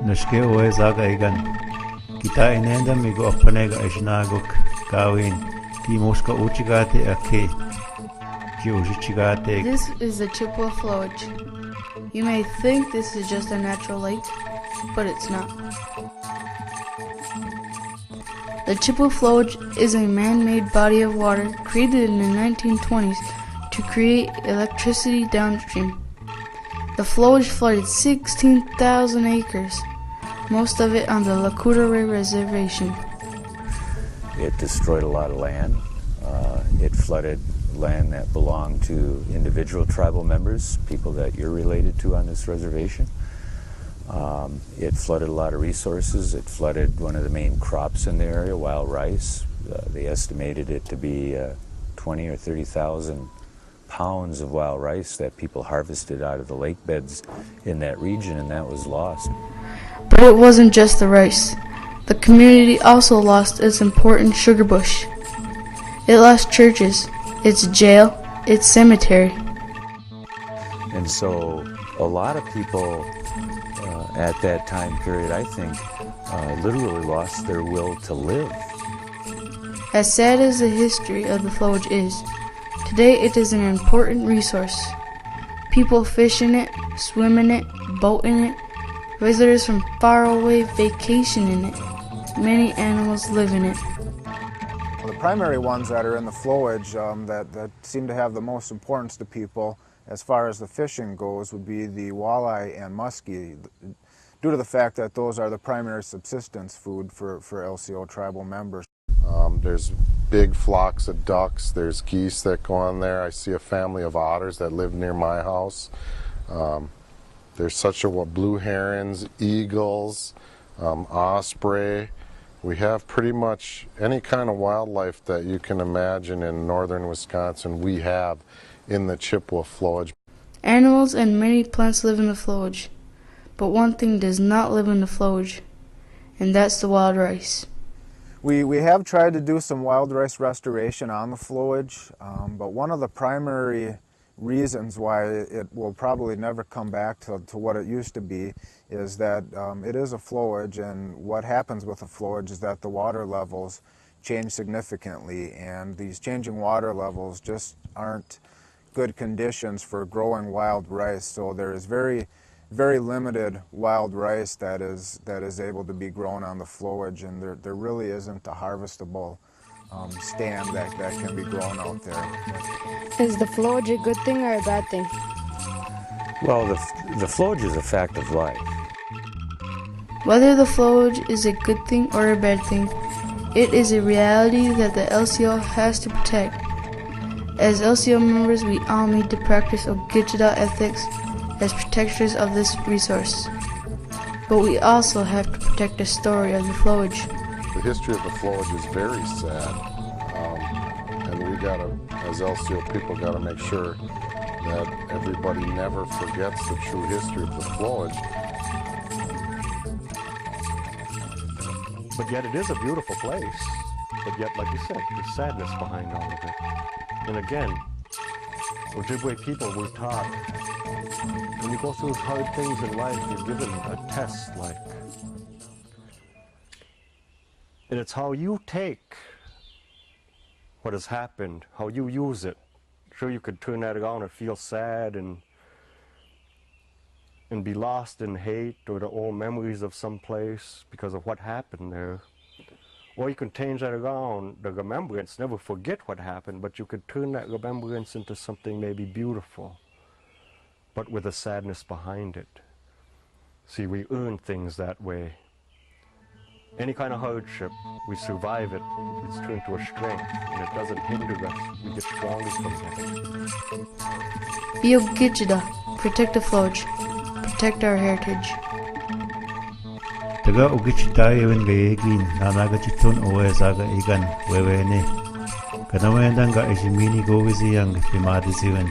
Nashke oe zaga igan. Kita inenda migo appanega ishnagok kawin. Ki moska uchigate ake. Ki uchichigate. This is the Chippewa Flowage. You may think this is just a natural lake, but it's not. The Chippewa Flowage is a man-made body of water created in the 1920s to create electricity downstream. The flowage flooded 16,000 acres, most of it on the Lakota Ray Reservation. It destroyed a lot of land. It flooded land that belonged to individual tribal members, people that you're related to on this reservation. It flooded a lot of resources. It flooded one of the main crops in the area, wild rice. They estimated it to be 20 or 30,000 pounds of wild rice that people harvested out of the lake beds in that region, and that was lost. But it wasn't just the rice. The community also lost its important sugar bush. It lost churches, its jail, its cemetery. And so a lot of people at that time period, I think, literally lost their will to live. As sad as the history of the flowage is, today it is an important resource. People fish in it, swim in it, boat in it. Visitors from far away vacation in it. Many animals live in it. Well, the primary ones that are in the flowage that seem to have the most importance to people as far as the fishing goes would be the walleye and muskie, due to the fact that those are the primary subsistence food for LCO tribal members. There's big flocks of ducks, there's geese that go on there. I see a family of otters that live near my house. There's such a blue herons, eagles, osprey. We have pretty much any kind of wildlife that you can imagine in northern Wisconsin we have in the Chippewa Flowage. Animals and many plants live in the flowage, but one thing does not live in the flowage, and that's the wild rice. We have tried to do some wild rice restoration on the flowage, but one of the primary reasons why it will probably never come back to what it used to be is that it is a flowage, and what happens with a flowage is that the water levels change significantly, and these changing water levels just aren't good conditions for growing wild rice. So there is very limited wild rice that is able to be grown on the flowage, and there really isn't a harvestable stand that can be grown out there. Is the flowage a good thing or a bad thing? Well, the flowage is a fact of life. Whether the flowage is a good thing or a bad thing, it is a reality that the LCO has to protect. As LCO members, we all need to practice Ogitchida ethics as protectors of this resource. But we also have to protect the story of the flowage. The history of the flowage is very sad, and we gotta, as LCO people, gotta make sure that everybody never forgets the true history of the flowage. But yet it is a beautiful place. But yet, like you said, there's sadness behind all of it. And again, Ojibwe people were taught, when you go through hard things in life, you're given a test like, and it's how you take what has happened, how you use it. Sure, you could turn that around and feel sad and be lost in hate or the old memories of some place because of what happened there. Or you can change that around, the remembrance, never forget what happened, but you could turn that remembrance into something maybe beautiful, but with a sadness behind it. See, we earn things that way. Any kind of hardship, we survive it, it's turned to a strength, and it doesn't hinder us, we get stronger from that. Be Ogitchida, protect the flowage, protect our heritage. Taga Ogitchida even gayegin nanaga chiton oe zaga igan wewene. Kanawendanga ishimini go wiziyang pimadisiwen.